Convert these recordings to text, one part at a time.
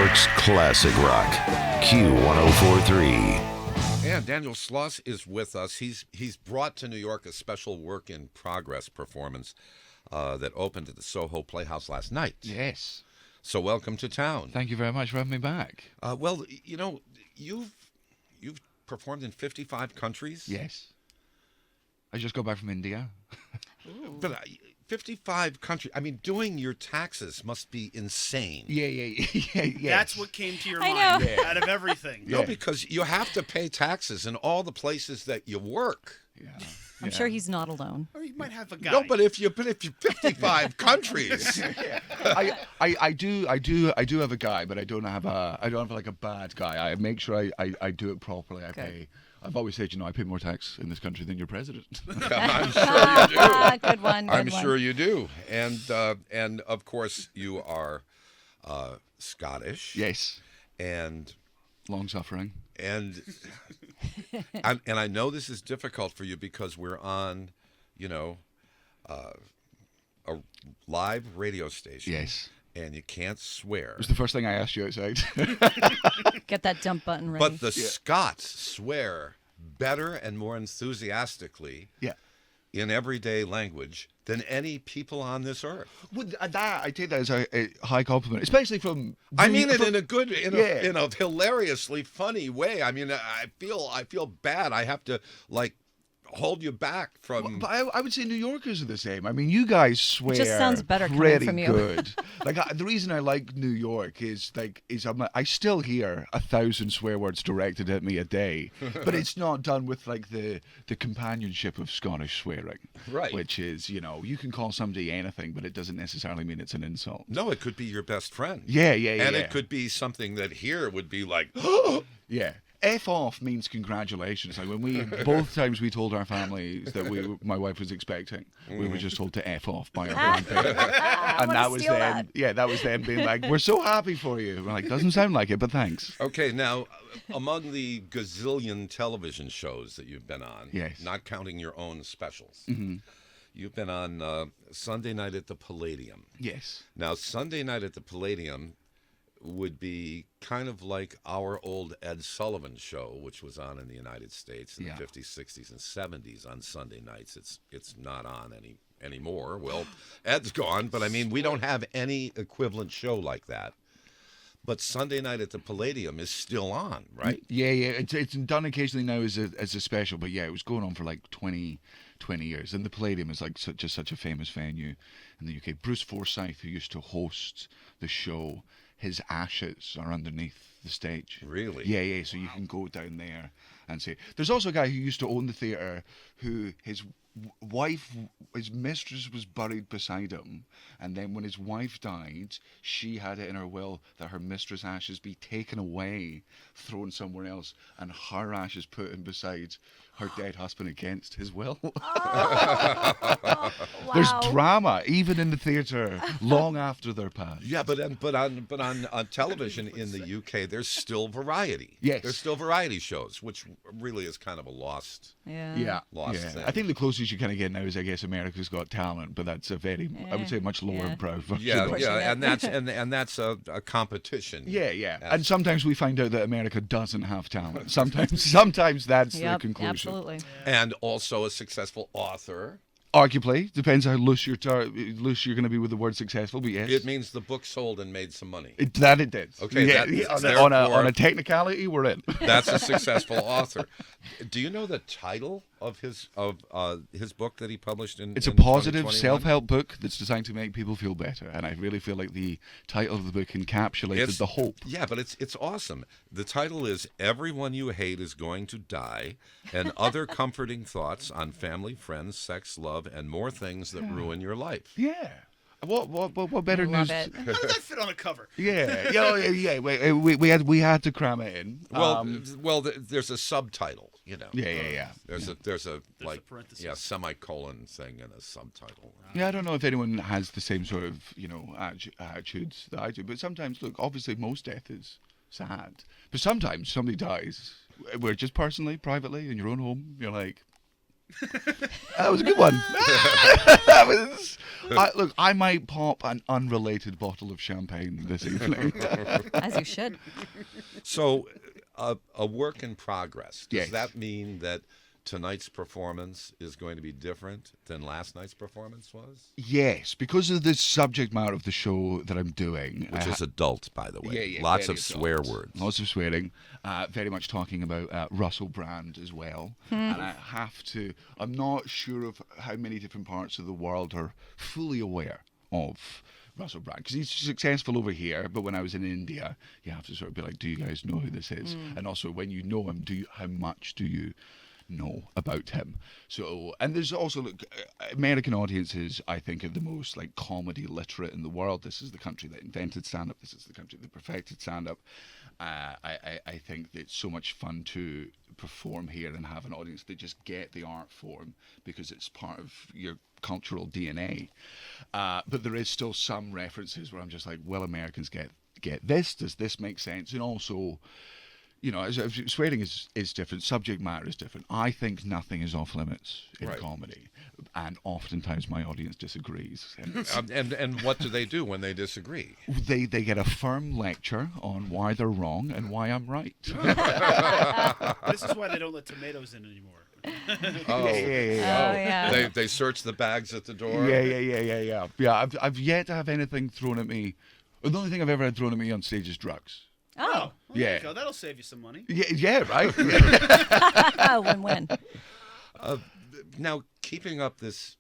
York's classic rock, Q1043. And Daniel Sloss is with us. He's brought to New York a special work in progress performance that opened at the Soho Playhouse last night. Yes. So welcome to town. Thank you very much for having me back. Well, you know, you've performed in 55 countries. Yes. I just got back from India. But 55 countries. I mean, doing your taxes must be insane. Yeah. That's what came to your I mind know. out of everything. No, because you have to pay taxes in all the places that you work. Yeah. I'm sure he's not alone. Or you might have a guy. No, but if you 55 countries. I do have a guy, but I don't have like a bad guy. I make sure I do it properly. I've always said, I pay more tax in this country than your president. I'm sure you do. Good one. I'm sure you do. And of course you are Scottish. Yes. And Long suffering. and I know this is difficult for you because we're on, a live radio station. Yes. And you can't swear. It was the first thing I asked you outside. Get that dump button ready. But the Scots swear better and more enthusiastically in everyday language than any people on this earth. Well, I take that as a high compliment, especially from. I mean it in a good, in a hilariously funny way. I mean, I feel bad. I have to hold you back from. But I would say New Yorkers are the same. I mean, you guys swear. It just sounds better coming pretty from you. good. The reason I like New York is I still hear 1,000 swear words directed at me a day, but it's not done with the companionship of Scottish swearing, Right. Which is you can call somebody anything, but it doesn't necessarily mean it's an insult. No, it could be your best friend. Yeah. And it could be something that here would be like. Yeah. F off means congratulations. Like when both times we told our families that my wife was expecting, we were just told to F off by our grandparents. And that was them. Yeah, that was them being like, "We're so happy for you." We're like, "Doesn't sound like it, but thanks." Okay, now among the gazillion television shows that you've been on, Yes. not counting your own specials, Mm-hmm. you've been on Sunday Night at the Palladium. Yes. Now, Sunday Night at the Palladium would be kind of like our old Ed Sullivan show, which was on in the United States in the 50s, 60s, and 70s on Sunday nights. It's not on anymore. Well, Ed's gone, but I mean, we don't have any equivalent show like that. But Sunday Night at the Palladium is still on, right? Yeah. It's done occasionally now as a special, but yeah, it was going on for like 20 years. And the Palladium is just such a famous venue in the UK. Bruce Forsyth, who used to host the show, his ashes are underneath the stage. Really? Yeah. So you can go down there and see. There's also a guy who used to own the theatre who his mistress was buried beside him, and then when his wife died, she had it in her will that her mistress' ashes be taken away, thrown somewhere else, and her ashes put in beside her dead husband against his will. Wow. There's drama even in the theatre long after they're passed. Yeah, but on television in the UK, there's still variety. Yes. There's still variety shows, which really is kind of a lost Yeah. thing. I think the closest you kind of get now is, I guess, America's Got Talent, but that's a very, I would say, much lower brow version. Yeah, and that's a competition. Yeah. And sometimes we find out that America doesn't have talent. Sometimes that's the conclusion. Absolutely. And also a successful author. Arguably, depends how loose you're going to be with the word successful, but yes. It means the book sold and made some money. It did. Okay, on a technicality, we're in. That's a successful author. Do you know the title of his book that he published in? It's a in positive 2021? self-help book that's designed to make people feel better, and I really feel like the title of the book encapsulated the hope. Yeah, but it's awesome. The title is "Everyone You Hate Is Going to Die," and other comforting thoughts on family, friends, sex, love, and more things that ruin your life. Yeah. What better Love news? it. How did that fit on a cover? Yeah. We had to cram it in. Well, there's a subtitle. Yeah. There's a a parenthesis. semicolon thing and a subtitle. Yeah, I don't know if anyone has the same sort of attitudes that I do, but sometimes, look, obviously most death is sad, but sometimes somebody dies where just personally, privately, in your own home, you're like, That was a good one. That was. Look, I might pop an unrelated bottle of champagne this evening. As you should. So, a work in progress. Does Yes. that mean that tonight's performance is going to be different than last night's performance was? Yes, because of the subject matter of the show that I'm doing. Which is adult, by the way. Yeah, Lots very of swear adult. words. Lots of swearing. Very much talking about Russell Brand as well. And I have to. I'm not sure of how many different parts of the world are fully aware of Russell Brand, because he's successful over here, but when I was in India, you have to sort of be like, do you guys know who this is? And also, when you know him, how much do you know about him? So, and there's also, look, American audiences, I think, are the most like comedy literate in the world. This is the country that invented stand-up. This is the country that perfected stand-up. I think that it's so much fun to perform here and have an audience that just get the art form because it's part of your cultural DNA. But there is still some references where I'm just like, well, Americans get this. Does this make sense? And also, you know, swearing is different. Subject matter is different. I think nothing is off limits in comedy, and oftentimes my audience disagrees. And what do they do when they disagree? They get a firm lecture on why they're wrong and why I'm right. This is why they don't let tomatoes in anymore. Oh, Yeah. They search the bags at the door. Yeah. I've yet to have anything thrown at me. The only thing I've ever had thrown at me on stage is drugs. Oh. Well, there Yeah. you go. That'll save you some money. Yeah, right. Win-win. Now, keeping up this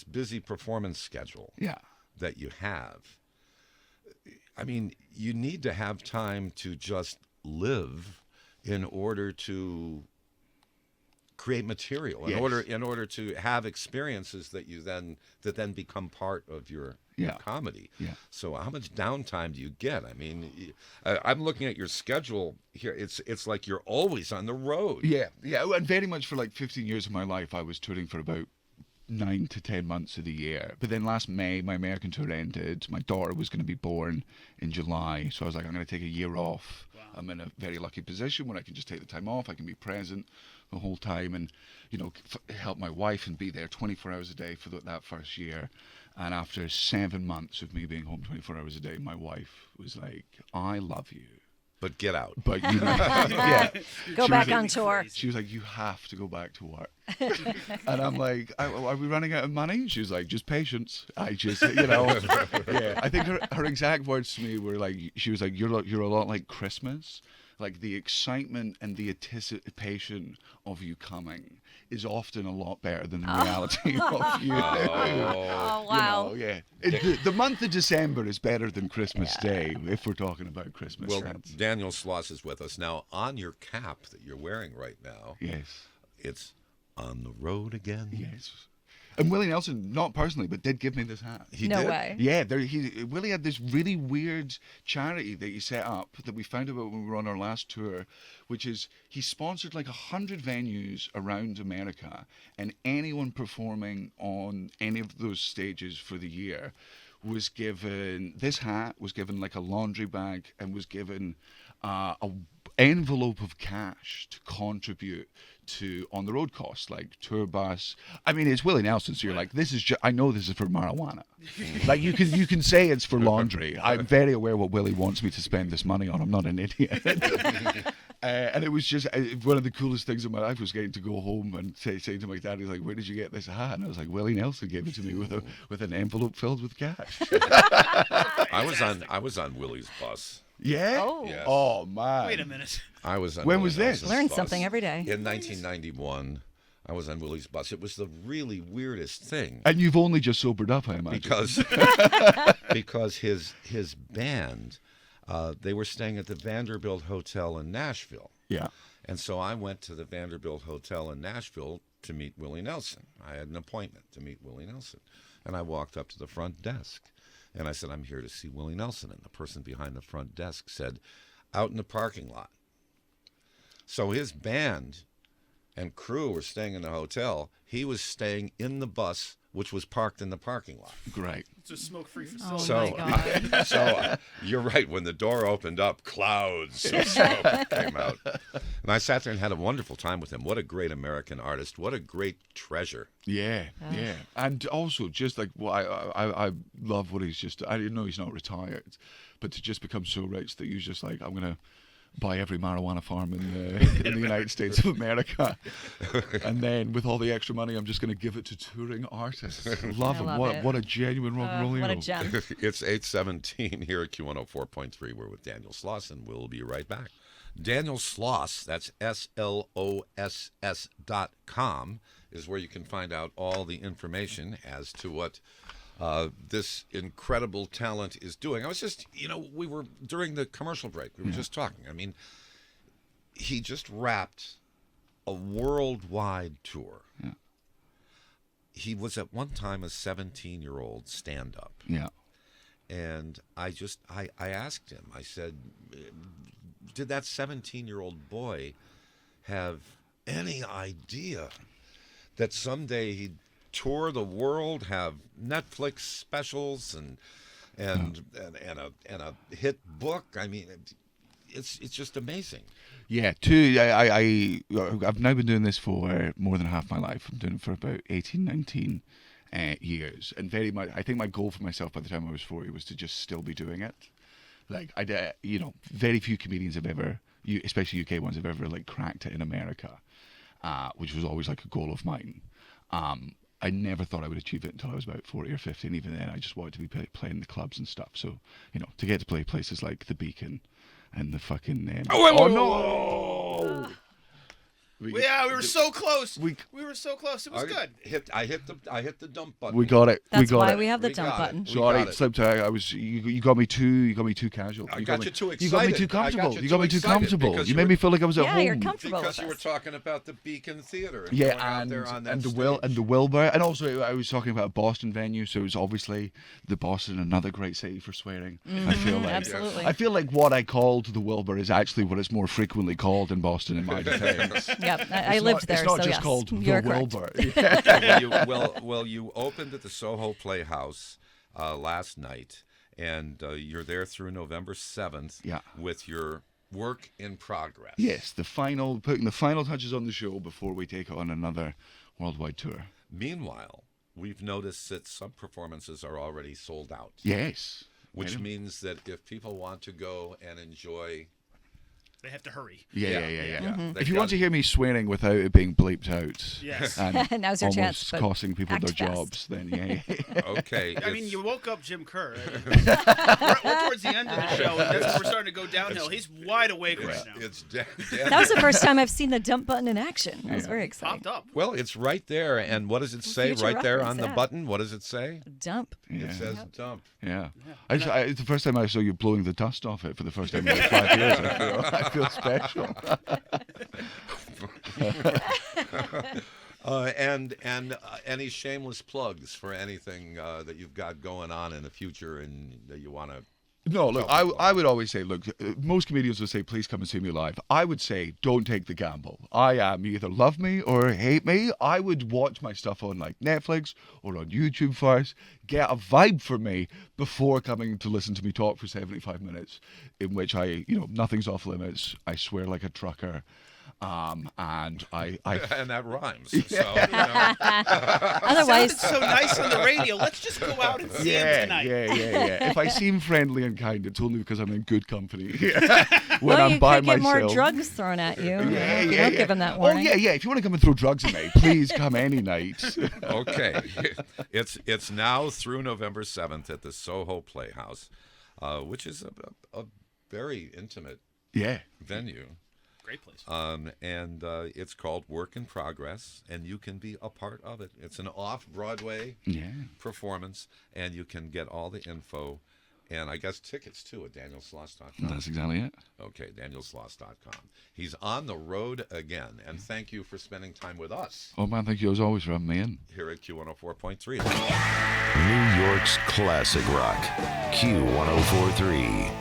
busy performance schedule Yeah. that you have, I mean, you need to have time to just live in order to create material, in Yes. order to have experiences that then become part of your comedy. Yeah. So how much downtime do you get? I mean, I'm looking at your schedule here. It's like you're always on the road. Yeah. And very much for like 15 years of my life, I was touring for about 9 to 10 months of the year. But then last May, my American tour ended. My daughter was going to be born in July. So I was like, I'm going to take a year off. Wow. I'm in a very lucky position where I can just take the time off. I can be present the whole time and, you know, help my wife and be there 24 hours a day for that first year. And after 7 months of me being home 24 hours a day, my wife was like, I love you. But get out. But you yeah. Go back on tour. She was like, you have to go back to work. And I'm like, are we running out of money? She was like, just patience. I just, you know, yeah. I think her exact words to me were like, she was like, you're a lot like Christmas. Like the excitement and the anticipation of you coming is often a lot better than the reality of you. Oh, wow. You know, yeah. The month of December is better than Christmas Day if we're talking about Christmas. Well, friends. Daniel Sloss is with us now. On your cap that you're wearing right now, Yes. it's on the road again. Yes. And Willie Nelson, not personally, but did give me this hat. He No did? way. Yeah, Willie had this really weird charity that he set up that we found about when we were on our last tour, which is he sponsored like 100 venues around America, and anyone performing on any of those stages for the year was given this hat, was given like a laundry bag, and was given a envelope of cash to contribute to on the road costs like tour bus. I mean, it's Willie Nelson, so you're like, this is I know this is for marijuana. Like you can say it's for laundry. I'm very aware what Willie wants me to spend this money on. I'm not an idiot. And it was just one of the coolest things in my life was getting to go home and say to my dad, he's like, where did you get this hat? And I was like, Willie Nelson gave it to me with an envelope filled with cash. I was on Willie's bus. Yeah? Oh. Yes. Oh, man. Wait a minute. I was on When Willie was this? Nelson's Learn bus. something every day. In 1991, I was on Willie's bus. It was the really weirdest thing And you've only just sobered up, I imagine. because his band, they were staying at the Vanderbilt Hotel in Nashville. Yeah. And so I went to the Vanderbilt Hotel in Nashville to meet Willie Nelson. I had an appointment to meet Willie Nelson. And I walked up to the front desk. And I said, I'm here to see Willie Nelson. And the person behind the front desk said, out in the parking lot. So his band and crew were staying in the hotel. He was staying in the bus, which was parked in the parking lot. Great. It's a smoke-free Oh facility. my God. So you're right. When the door opened up, clouds of smoke came out. And I sat there and had a wonderful time with him. What a great American artist. What a great treasure. Yeah, yeah, and also just like what I love what he's just. I didn't know he's not retired, but to just become so rich that you're just like, I'm gonna buy every marijuana farm in the United States of America, and then with all the extra money, I'm just gonna give it to touring artists. Love him. love it. What a genuine rock and roll hero. What a gem. It's 8:17 here at Q104.3. We're with Daniel Sloss, and we'll be right back. Daniel Sloss, that's SLOSS.com, is where you can find out all the information as to what this incredible talent is doing. I was just, we were during the commercial break, we were just talking. I mean, he just wrapped a worldwide tour. Yeah. He was at one time a 17-year-old stand-up. Yeah. And I asked him, I said, did that 17-year-old boy have any idea that someday he'd tour the world, have Netflix specials and a hit book? I mean, it's just amazing. Yeah, I've now been doing this for more than half my life. I'm doing it for about 18, 19 years. And very much, I think my goal for myself by the time I was 40 was to just still be doing it. Like, very few comedians have ever, especially UK ones, have ever like cracked it in America, which was always like a goal of mine. I never thought I would achieve it until I was about 40 or 50, and even then I just wanted to be playing the clubs and stuff. So, to get to play places like the Beacon and the fucking... no! We were so close. We were so close. It was good. I hit the dump button. We got it. That's why it. we have the We dump got it. button. We Sorry, got it. slipped. You got me too casual. I got you too You got me excited. too I got comfortable. you You got too me too excited comfortable. because You you made were- me feel like I was at Yeah, home. you're comfortable Because with you were us. talking about the Beacon Theater. And Yeah, going out there on that and the stage. Wilbur, and also I was talking about a Boston venue, so it was obviously the Boston, another great city for swearing. I feel like Absolutely. I feel like what I called the Wilbur is actually what it's more frequently called in Boston in my defense. Yep, I lived there, It's not so just yes, called the you're correct. Wilbur. You opened at the Soho Playhouse last night, and you're there through November 7th Yeah. with your work in progress. Yes, putting the final touches on the show before we take on another worldwide tour. Meanwhile, we've noticed that some performances are already sold out, Yes. which Right. means that if people want to go and enjoy... They have to hurry. Yeah. Mm-hmm. They've If you got- want to hear me swearing without it being bleeped out, Yes. and Now's your almost chance, but costing people act their fast. jobs, then yeah. Okay. I mean, it's- you woke up Jim Kerr. we're towards the end of the show, and that's when we're starting to go downhill. He's wide awake right now. It's that was the first time I've seen the dump button in action. That was very exciting. Popped up. Well, it's right there, and what does it say Future right there on reference, the yeah. button? What does it say? Dump. Yeah. It says dump. Yeah. It's the first time I saw you blowing the dust off it for the first time in like 5 years. I feel special. And any shameless plugs for anything that you've got going on in the future and that you want to... No, look, I would always say, look, most comedians would say, please come and see me live. I would say, don't take the gamble. You either love me or hate me. I would watch my stuff on like Netflix or on YouTube first, get a vibe from me before coming to listen to me talk for 75 minutes, in which nothing's off limits. I swear like a trucker. And And that rhymes. So, Otherwise, Sounded so nice on the radio. Let's just go out and see him tonight. yeah. If I seem friendly and kind, it's only because I'm in good company. when well, I'm you by could get myself. more drugs thrown at you. Yeah, if you yeah, don't yeah. give them that Oh warning. yeah. If you want to come and throw drugs at me, please come any night. okay. It's now through November 7th at the Soho Playhouse, which is a very intimate Yeah. venue. Great place. And it's called Work in Progress, and you can be a part of it. It's an off-Broadway Yeah. performance, and you can get all the info, and I guess tickets too at danielsloss.com. That's exactly it. Okay, danielsloss.com. He's on the road again, and thank you for spending time with us Oh man, thank you as always for having me in. here at Q104.3. New York's classic rock, Q1043.